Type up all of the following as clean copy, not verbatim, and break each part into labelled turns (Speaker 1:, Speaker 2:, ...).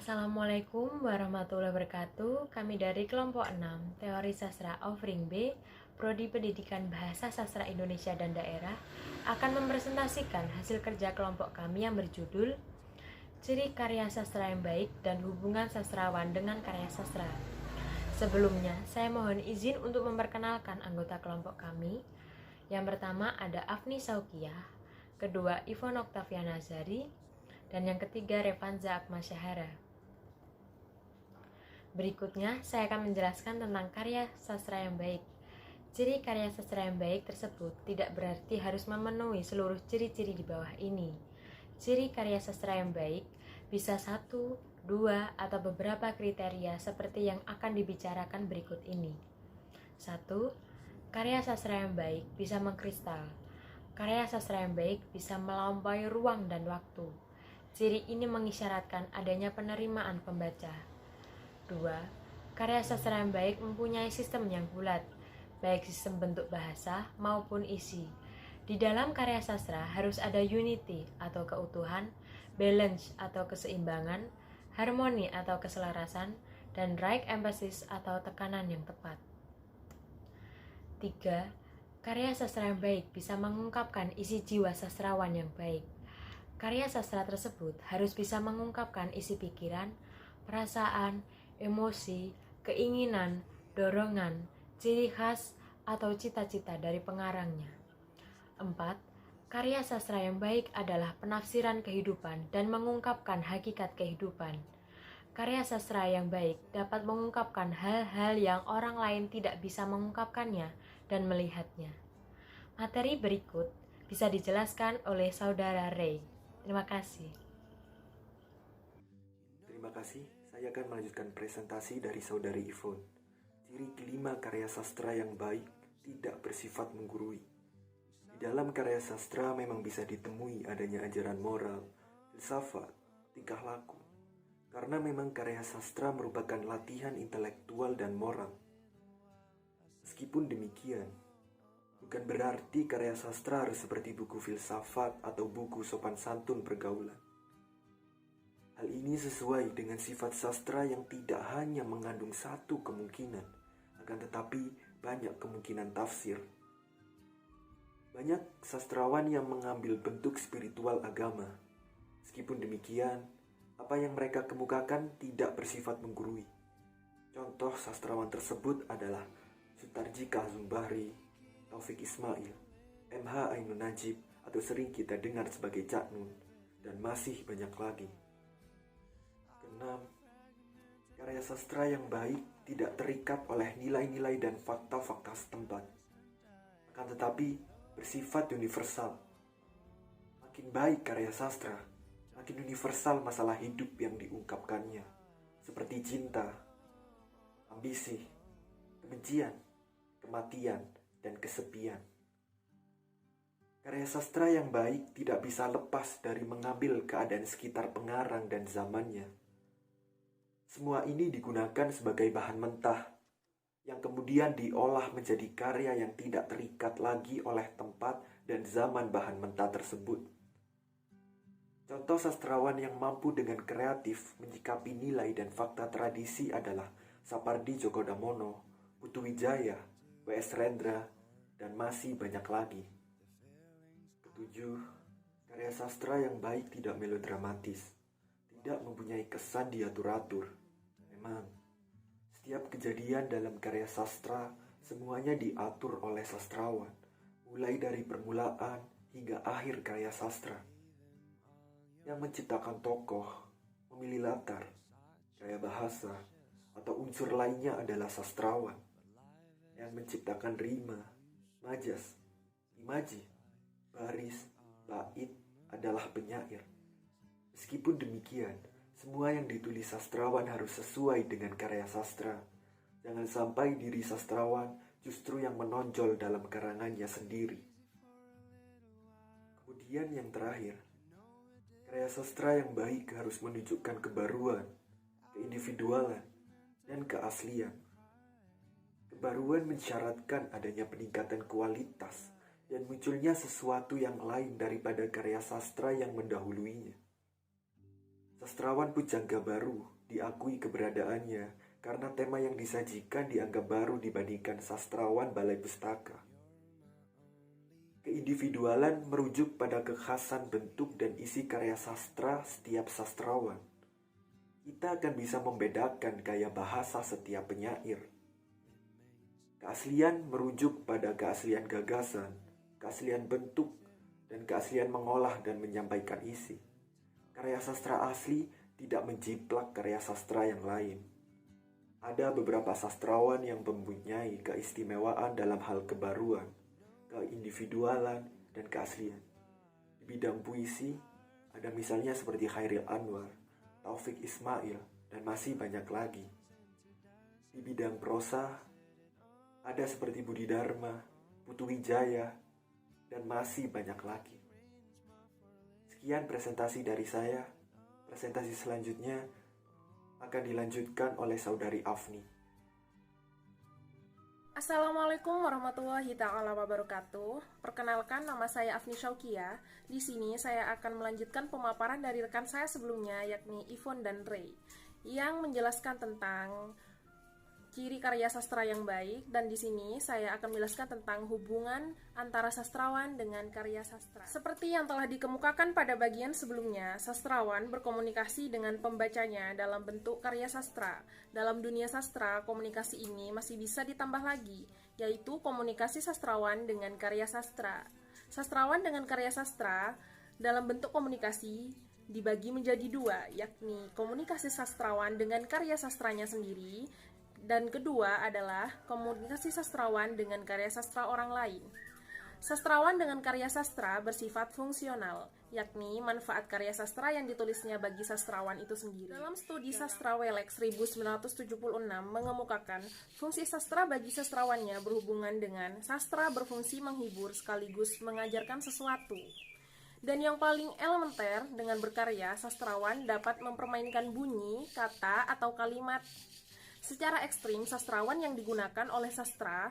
Speaker 1: Assalamualaikum warahmatullahi wabarakatuh. Kami dari kelompok 6, Teori Sastra Offering B, Prodi Pendidikan Bahasa Sastra Indonesia dan Daerah, akan mempresentasikan hasil kerja kelompok kami yang berjudul Ciri Karya Sastra yang Baik dan Hubungan Sastrawan dengan Karya Sastra. Sebelumnya, saya mohon izin untuk memperkenalkan anggota kelompok kami. Yang pertama ada Afni Saukiyah, kedua Ivon Octavian Nazari, dan yang ketiga Revanza Akmasyahara. Berikutnya, saya akan menjelaskan tentang karya sastra yang baik. Ciri karya sastra yang baik tersebut tidak berarti harus memenuhi seluruh ciri-ciri di bawah ini. Ciri karya sastra yang baik bisa 1, 2, atau beberapa kriteria seperti yang akan dibicarakan berikut ini. 1. Karya sastra yang baik bisa mengkristal. Karya sastra yang baik bisa melampaui ruang dan waktu. Ciri ini mengisyaratkan adanya penerimaan pembaca. 2. Karya sastra yang baik mempunyai sistem yang bulat, baik sistem bentuk bahasa maupun isi. Di dalam karya sastra harus ada unity atau keutuhan, balance atau keseimbangan, harmoni atau keselarasan, dan right emphasis atau tekanan yang tepat. 3. Karya sastra yang baik bisa mengungkapkan isi jiwa sastrawan yang baik. Karya sastra tersebut harus bisa mengungkapkan isi pikiran, perasaan, emosi, keinginan, dorongan, ciri khas, atau cita-cita dari pengarangnya. 4. Karya sastra yang baik adalah penafsiran kehidupan dan mengungkapkan hakikat kehidupan. Karya sastra yang baik dapat mengungkapkan hal-hal yang orang lain tidak bisa mengungkapkannya dan melihatnya. Materi berikut bisa dijelaskan oleh Saudara Ray. Terima kasih.
Speaker 2: Terima kasih, saya akan melanjutkan presentasi dari Saudari Ivon. Ciri kelima karya sastra yang baik tidak bersifat menggurui. Di dalam karya sastra memang bisa ditemui adanya ajaran moral, filsafat, tingkah laku. Karena memang karya sastra merupakan latihan intelektual dan moral. Meskipun demikian, bukan berarti karya sastra harus seperti buku filsafat atau buku sopan santun pergaulan. Hal ini sesuai dengan sifat sastra yang tidak hanya mengandung satu kemungkinan, akan tetapi banyak kemungkinan tafsir. Banyak sastrawan yang mengambil bentuk spiritual agama. Meskipun demikian, apa yang mereka kemukakan tidak bersifat menggurui. Contoh sastrawan tersebut adalah Sutarji Kazum Bahri, Taufik Ismail, M.H. Ainun Najib atau sering kita dengar sebagai Cak Nun, dan masih banyak lagi. 6. Karya sastra yang baik tidak terikat oleh nilai-nilai dan fakta-fakta setempat, akan tetapi bersifat universal. Makin baik karya sastra, makin universal masalah hidup yang diungkapkannya, seperti cinta, ambisi, kebencian, kematian, dan kesepian. Karya sastra yang baik tidak bisa lepas dari mengambil keadaan sekitar pengarang dan zamannya. Semua ini digunakan sebagai bahan mentah yang kemudian diolah menjadi karya yang tidak terikat lagi oleh tempat dan zaman bahan mentah tersebut. Contoh sastrawan yang mampu dengan kreatif menyikapi nilai dan fakta tradisi adalah Sapardi Djoko Damono, Putu Wijaya, W.S. Rendra, dan masih banyak lagi. 7. Karya sastra yang baik tidak melodramatis, tidak mempunyai kesan diatur-atur. Memang, setiap kejadian dalam karya sastra semuanya diatur oleh sastrawan, mulai dari permulaan hingga akhir karya sastra. Yang menciptakan tokoh, memilih latar, gaya bahasa, atau unsur lainnya adalah sastrawan. Yang menciptakan rima, majas, imaji, baris, bait adalah penyair. Meskipun demikian, semua yang ditulis sastrawan harus sesuai dengan karya sastra. Jangan sampai diri sastrawan justru yang menonjol dalam karangannya sendiri. Kemudian yang terakhir, karya sastra yang baik harus menunjukkan kebaruan, keindividualan, dan keaslian. Kebaruan mensyaratkan adanya peningkatan kualitas dan munculnya sesuatu yang lain daripada karya sastra yang mendahuluinya. Sastrawan pujangga baru diakui keberadaannya karena tema yang disajikan dianggap baru dibandingkan sastrawan balai pustaka. Keindividualan merujuk pada kekhasan bentuk dan isi karya sastra setiap sastrawan. Kita akan bisa membedakan gaya bahasa setiap penyair. Keaslian merujuk pada keaslian gagasan, keaslian bentuk, dan keaslian mengolah dan menyampaikan isi. Karya sastra asli tidak menjiplak karya sastra yang lain. Ada beberapa sastrawan yang mempunyai keistimewaan dalam hal kebaruan, keindividualan, dan keaslian. Di bidang puisi, ada misalnya seperti Chairil Anwar, Taufik Ismail, dan masih banyak lagi. Di bidang prosa, ada seperti Budi Dharma, Putu Wijaya, dan masih banyak lagi. Sekian presentasi dari saya. Presentasi selanjutnya akan dilanjutkan oleh Saudari Afni.
Speaker 3: Assalamualaikum warahmatullahi ta'ala wabarakatuh. Perkenalkan, nama saya Afni Syaukia. Di sini saya akan melanjutkan pemaparan dari rekan saya sebelumnya, yakni Yvonne dan Ray, yang menjelaskan tentang ciri karya sastra yang baik, dan di sini saya akan menjelaskan tentang hubungan antara sastrawan dengan karya sastra. Seperti yang telah dikemukakan pada bagian sebelumnya, sastrawan berkomunikasi dengan pembacanya dalam bentuk karya sastra. Dalam dunia sastra, komunikasi ini masih bisa ditambah lagi, yaitu komunikasi sastrawan dengan karya sastra. Sastrawan dengan karya sastra dalam bentuk komunikasi dibagi menjadi dua, yakni komunikasi sastrawan dengan karya sastranya sendiri, dan kedua adalah komunikasi sastrawan dengan karya sastra orang lain. Sastrawan dengan karya sastra bersifat fungsional, yakni manfaat karya sastra yang ditulisnya bagi sastrawan itu sendiri. Dalam studi sastra Welek 1976 mengemukakan fungsi sastra bagi sastrawannya berhubungan dengan sastra berfungsi menghibur sekaligus mengajarkan sesuatu. Dan yang paling elementer, dengan berkarya, sastrawan dapat mempermainkan bunyi, kata, atau kalimat. Secara ekstrim, sastrawan yang digunakan oleh sastra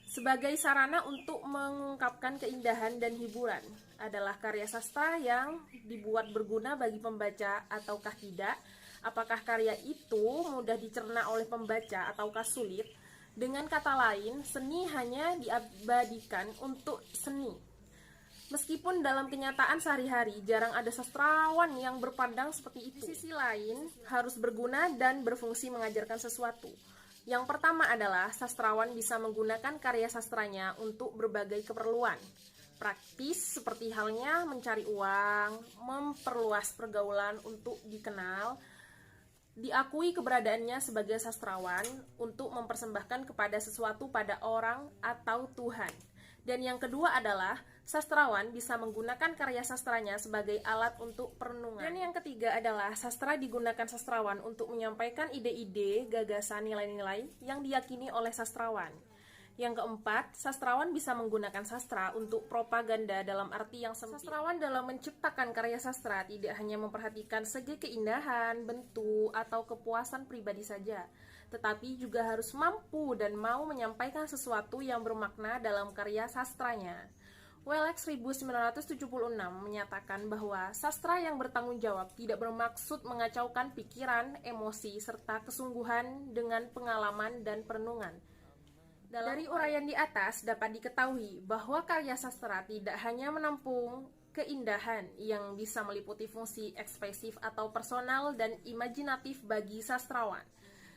Speaker 3: sebagai sarana untuk mengungkapkan keindahan dan hiburan adalah karya sastra yang dibuat berguna bagi pembaca ataukah tidak. Apakah karya itu mudah dicerna oleh pembaca ataukah sulit? Dengan kata lain, seni hanya diabadikan untuk seni. Meskipun dalam kenyataan sehari-hari jarang ada sastrawan yang berpandang seperti itu. Di sisi lain, harus berguna dan berfungsi mengajarkan sesuatu. Yang pertama adalah sastrawan bisa menggunakan karya sastranya untuk berbagai keperluan. Praktis seperti halnya mencari uang, memperluas pergaulan untuk dikenal, diakui keberadaannya sebagai sastrawan untuk mempersembahkan kepada sesuatu pada orang atau Tuhan. Dan yang kedua adalah sastrawan bisa menggunakan karya sastranya sebagai alat untuk perenungan. Dan yang ketiga adalah sastra digunakan sastrawan untuk menyampaikan ide-ide, gagasan, nilai-nilai yang diyakini oleh sastrawan. Yang keempat, sastrawan bisa menggunakan sastra untuk propaganda dalam arti yang sempit. Sastrawan dalam menciptakan karya sastra tidak hanya memperhatikan segi keindahan, bentuk, atau kepuasan pribadi saja, tetapi juga harus mampu dan mau menyampaikan sesuatu yang bermakna dalam karya sastranya. Welek 1976 menyatakan bahwa sastra yang bertanggung jawab tidak bermaksud mengacaukan pikiran, emosi, serta kesungguhan dengan pengalaman dan perenungan. Dari uraian di atas dapat diketahui bahwa karya sastra tidak hanya menampung keindahan yang bisa meliputi fungsi ekspresif atau personal dan imajinatif bagi sastrawan.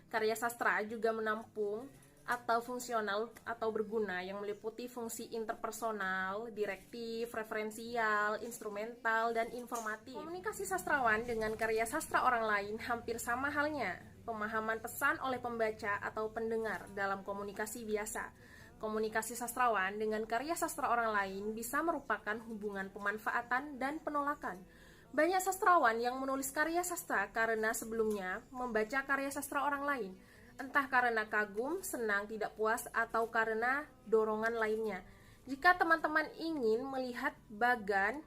Speaker 3: Karya sastra juga menampung atau fungsional atau berguna yang meliputi fungsi interpersonal, direktif, referensial, instrumental, dan informatif. Komunikasi sastrawan dengan karya sastra orang lain hampir sama halnya. Pemahaman pesan oleh pembaca atau pendengar dalam komunikasi biasa. Komunikasi sastrawan dengan karya sastra orang lain bisa merupakan hubungan pemanfaatan dan penolakan. Banyak sastrawan yang menulis karya sastra karena sebelumnya membaca karya sastra orang lain, entah karena kagum, senang, tidak puas, atau karena dorongan lainnya. Jika teman-teman ingin melihat bagan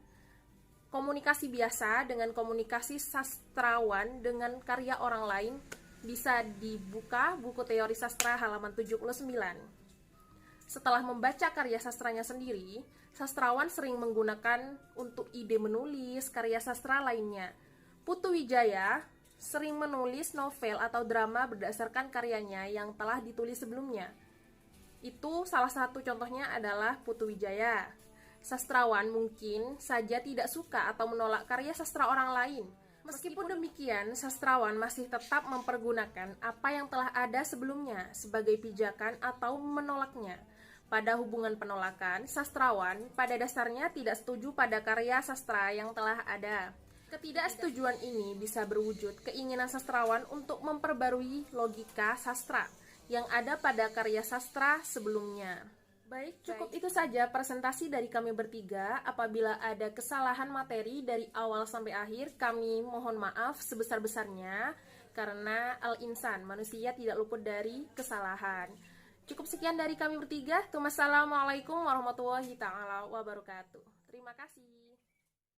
Speaker 3: komunikasi biasa dengan komunikasi sastrawan dengan karya orang lain, bisa dibuka buku teori sastra halaman 79. Setelah membaca karya sastranya sendiri, sastrawan sering menggunakan untuk ide menulis karya sastra lainnya. Putu Wijaya sering menulis novel atau drama berdasarkan karyanya yang telah ditulis sebelumnya. Itu salah satu contohnya adalah Putu Wijaya. Sastrawan mungkin saja tidak suka atau menolak karya sastra orang lain. Meskipun demikian, sastrawan masih tetap mempergunakan apa yang telah ada sebelumnya sebagai pijakan atau menolaknya. Pada hubungan penolakan, sastrawan pada dasarnya tidak setuju pada karya sastra yang telah ada. Ketidaksetujuan ini bisa berwujud keinginan sastrawan untuk memperbarui logika sastra yang ada pada karya sastra sebelumnya. Baik, cukup itu saja presentasi dari kami bertiga. Apabila ada kesalahan materi dari awal sampai akhir, kami mohon maaf sebesar-besarnya karena al-insan, manusia tidak luput dari kesalahan. Cukup sekian dari kami bertiga. Wassalamualaikum warahmatullahi taala wabarakatuh. Terima kasih.